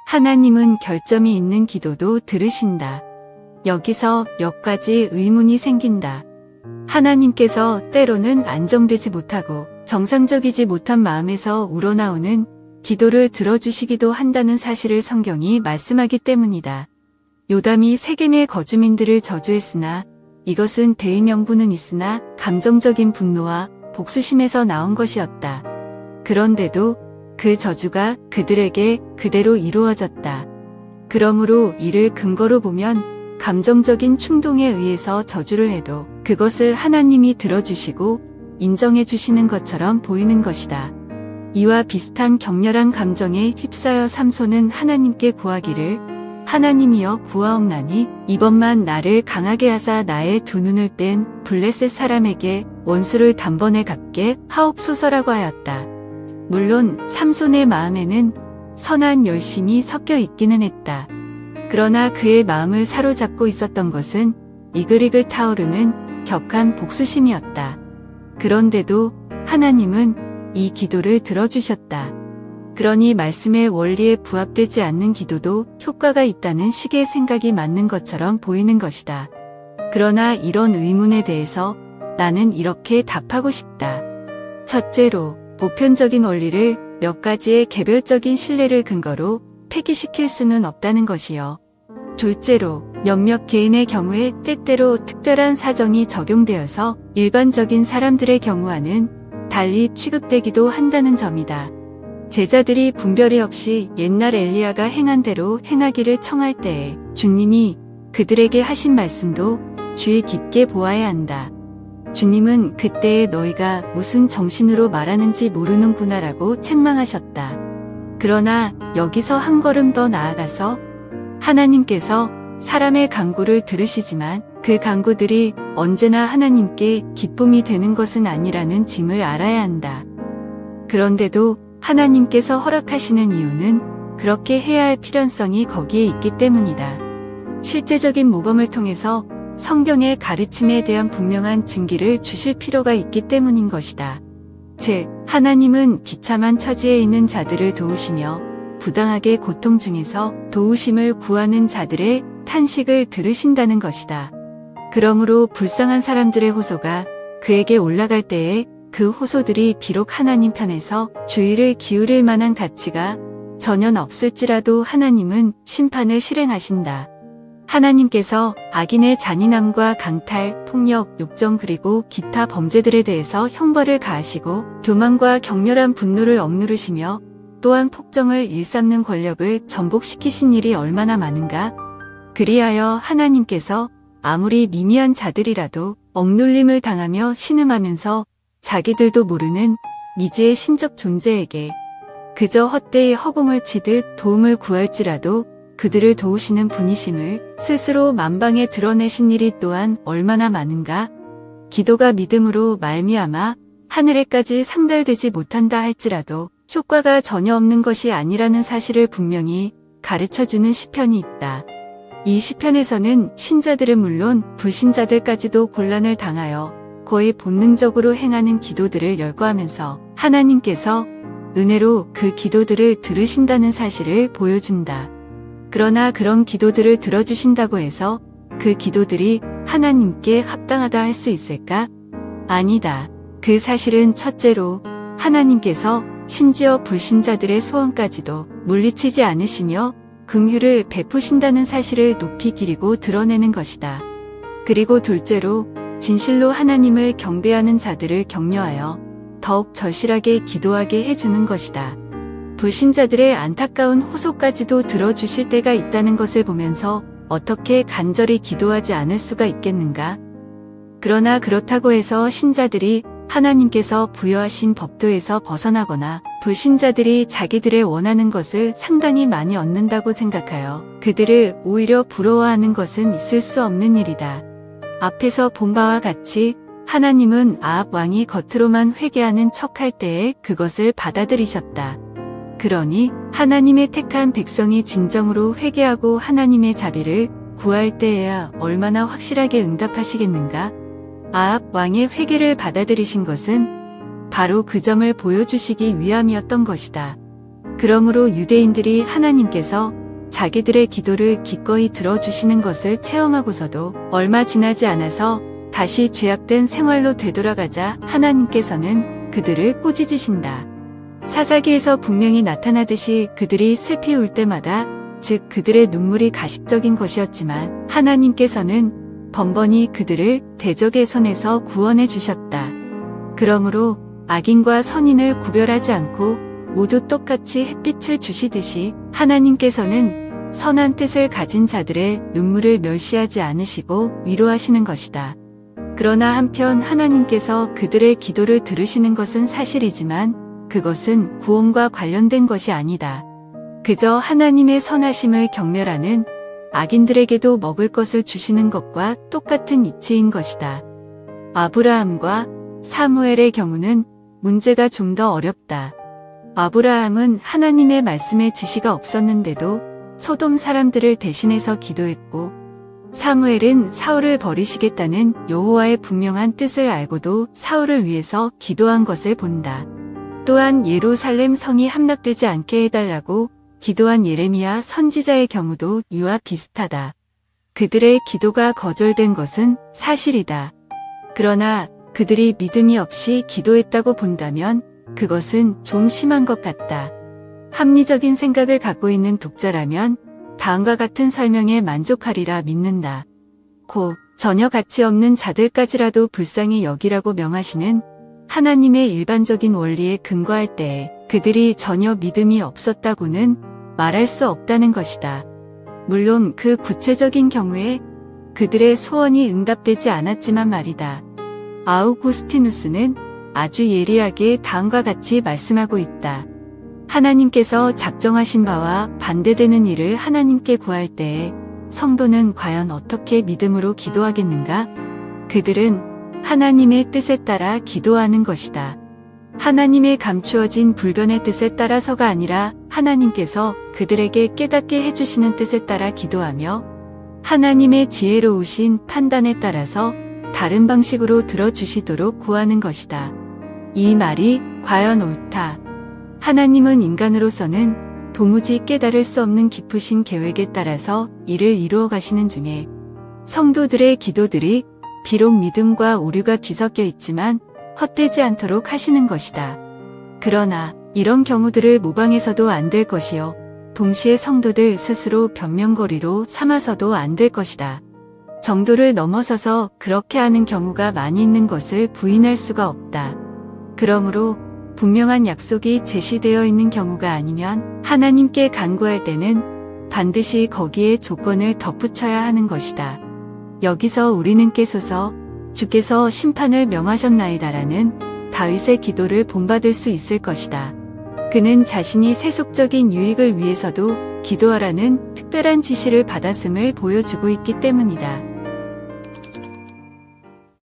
하나님은 결점이 있는 기도도 들으신다. 여기서 몇 가지 의문이 생긴다. 하나님께서 때로는 안정되지 못하고 정상적이지 못한 마음에서 우러나오는 기도를 들어주시기도 한다는 사실을 성경이 말씀하기 때문이다. 요담이 세겜의 거주민들을 저주했으나 이것은 대의 명분은 있으나 감정적인 분노와 복수심에서 나온 것이었다. 그런데도 그 저주가 그들에게 그대로 이루어졌다. 그러므로 이를 근거로 보면 감정적인 충동에 의해서 저주를 해도 그것을 하나님이 들어주시고 인정해 주시는 것처럼 보이는 것이다. 이와 비슷한 격렬한 감정에 휩싸여 삼손은 하나님께 구하기를 하나님이여 구하옵나니 이번만 나를 강하게 하사 나의 두 눈을 뺀 블레셋 사람에게 원수를 단번에 갚게 하옵소서라고 하였다. 물론 삼손의 마음에는 선한 열심이 섞여 있기는 했다. 그러나 그의 마음을 사로잡고 있었던 것은 이글이글 타오르는 격한 복수심이었다. 그런데도 하나님은 이 기도를 들어주셨다. 그러니 말씀의 원리에 부합되지 않는 기도도 효과가 있다는 식의 생각이 맞는 것처럼 보이는 것이다. 그러나 이런 의문에 대해서 나는 이렇게 답하고 싶다. 첫째로, 보편적인 원리를 몇 가지의 개별적인 신뢰를 근거로 폐기시킬 수는 없다는 것이요. 둘째로, 몇몇 개인의 경우에 때때로 특별한 사정이 적용되어서 일반적인 사람들의 경우와는 달리 취급되기도 한다는 점이다. 제자들이 분별이 없이 옛날 엘리야가 행한 대로 행하기를 청할 때에 주님이 그들에게 하신 말씀도 주의 깊게 보아야 한다. 주님은 그때에 너희가 무슨 정신으로 말하는지 모르는구나라고 책망하셨다. 그러나 여기서 한 걸음 더 나아가서 하나님께서 사람의 간구를 들으시지만 그 간구들이 언제나 하나님께 기쁨이 되는 것은 아니라는 짐을 알아야 한다. 그런데도 하나님께서 허락하시는 이유는 그렇게 해야 할 필연성이 거기에 있기 때문이다. 실제적인 모범을 통해서 성경의 가르침에 대한 분명한 증기를 주실 필요가 있기 때문인 것이다. 즉, 하나님은 비참한 처지에 있는 자들을 도우시며 부당하게 고통 중에서 도우심을 구하는 자들의 탄식을 들으신다는 것이다. 그러므로 불쌍한 사람들의 호소가 그에게 올라갈 때에 그 호소들이 비록 하나님 편에서 주의를 기울일 만한 가치가 전혀 없을지라도 하나님은 심판을 실행하신다. 하나님께서 악인의 잔인함과 강탈, 폭력, 욕정 그리고 기타 범죄들에 대해서 형벌을 가하시고 교만과 격렬한 분노를 억누르시며 또한 폭정을 일삼는 권력을 전복시키신 일이 얼마나 많은가? 그리하여 하나님께서 아무리 미미한 자들이라도 억눌림을 당하며 신음하면서 자기들도 모르는 미지의 신적 존재에게 그저 헛되이 허공을 치듯 도움을 구할지라도 그들을 도우시는 분이심을 스스로 만방에 드러내신 일이 또한 얼마나 많은가? 기도가 믿음으로 말미암아 하늘에까지 상달되지 못한다 할지라도 효과가 전혀 없는 것이 아니라는 사실을 분명히 가르쳐주는 시편이 있다. 이 시편에서는 신자들은 물론 불신자들까지도 곤란을 당하여 거의 본능적으로 행하는 기도들을 열거하면서 하나님께서 은혜로 그 기도들을 들으신다는 사실을 보여준다. 그러나 그런 기도들을 들어주신다고 해서 그 기도들이 하나님께 합당하다 할 수 있을까? 아니다. 그 사실은 첫째로 하나님께서 심지어 불신자들의 소원까지도 물리치지 않으시며 긍휼을 베푸신다는 사실을 높이 기리고 드러내는 것이다. 그리고 둘째로 진실로 하나님을 경배하는 자들을 격려하여 더욱 절실하게 기도하게 해주는 것이다. 불신자들의 안타까운 호소까지도 들어주실 때가 있다는 것을 보면서 어떻게 간절히 기도하지 않을 수가 있겠는가? 그러나 그렇다고 해서 신자들이 하나님께서 부여하신 법도에서 벗어나거나 불신자들이 자기들의 원하는 것을 상당히 많이 얻는다고 생각하여 그들을 오히려 부러워하는 것은 있을 수 없는 일이다. 앞에서 본 바와 같이 하나님은 아합 왕이 겉으로만 회개하는 척할 때에 그것을 받아들이셨다. 그러니 하나님의 택한 백성이 진정으로 회개하고 하나님의 자비를 구할 때에야 얼마나 확실하게 응답하시겠는가? 아합 왕의 회개를 받아들이신 것은 바로 그 점을 보여주시기 위함이었던 것이다. 그러므로 유대인들이 하나님께서 자기들의 기도를 기꺼이 들어주시는 것을 체험하고서도 얼마 지나지 않아서 다시 죄악된 생활로 되돌아가자 하나님께서는 그들을 꾸짖으신다. 사사기에서 분명히 나타나듯이 그들이 슬피 울 때마다, 즉 그들의 눈물이 가식적인 것이었지만 하나님께서는 번번이 그들을 대적의 손에서 구원해 주셨다. 그러므로 악인과 선인을 구별하지 않고 모두 똑같이 햇빛을 주시듯이 하나님께서는 선한 뜻을 가진 자들의 눈물을 멸시하지 않으시고 위로하시는 것이다. 그러나 한편 하나님께서 그들의 기도를 들으시는 것은 사실이지만 그것은 구원과 관련된 것이 아니다. 그저 하나님의 선하심을 경멸하는 악인들에게도 먹을 것을 주시는 것과 똑같은 이치인 것이다. 아브라함과 사무엘의 경우는 문제가 좀 더 어렵다. 아브라함은 하나님의 말씀에 지시가 없었는데도 소돔 사람들을 대신해서 기도했고, 사무엘은 사울을 버리시겠다는 여호와의 분명한 뜻을 알고도 사울을 위해서 기도한 것을 본다. 또한 예루살렘 성이 함락되지 않게 해달라고 기도한 예레미야 선지자의 경우도 이와 비슷하다. 그들의 기도가 거절된 것은 사실이다. 그러나 그들이 믿음이 없이 기도했다고 본다면 그것은 좀 심한 것 같다. 합리적인 생각을 갖고 있는 독자라면 다음과 같은 설명에 만족하리라 믿는다. 전혀 가치 없는 자들까지라도 불쌍히 여기라고 명하시는 하나님의 일반적인 원리에 근거할 때에 그들이 전혀 믿음이 없었다고는 말할 수 없다는 것이다. 물론 그 구체적인 경우에 그들의 소원이 응답되지 않았지만 말이다. 아우구스티누스는 아주 예리하게 다음과 같이 말씀하고 있다. 하나님께서 작정하신 바와 반대되는 일을 하나님께 구할 때에 성도는 과연 어떻게 믿음으로 기도하겠는가? 그들은 하나님의 뜻에 따라 기도하는 것이다. 하나님의 감추어진 불변의 뜻에 따라서가 아니라 하나님께서 그들에게 깨닫게 해주시는 뜻에 따라 기도하며 하나님의 지혜로우신 판단에 따라서 다른 방식으로 들어주시도록 구하는 것이다. 이 말이 과연 옳다. 하나님은 인간으로서는 도무지 깨달을 수 없는 깊으신 계획에 따라서 이를 이루어 가시는 중에 성도들의 기도들이 비록 믿음과 오류가 뒤섞여 있지만 헛되지 않도록 하시는 것이다. 그러나 이런 경우들을 모방해서도 안 될 것이요. 동시에 성도들 스스로 변명거리로 삼아서도 안 될 것이다. 정도를 넘어서서 그렇게 하는 경우가 많이 있는 것을 부인할 수가 없다. 그러므로 분명한 약속이 제시되어 있는 경우가 아니면 하나님께 간구할 때는 반드시 거기에 조건을 덧붙여야 하는 것이다. 여기서 우리는 깨소서 주께서 심판을 명하셨나이다라는 다윗의 기도를 본받을 수 있을 것이다. 그는 자신이 세속적인 유익을 위해서도 기도하라는 특별한 지시를 받았음을 보여주고 있기 때문이다.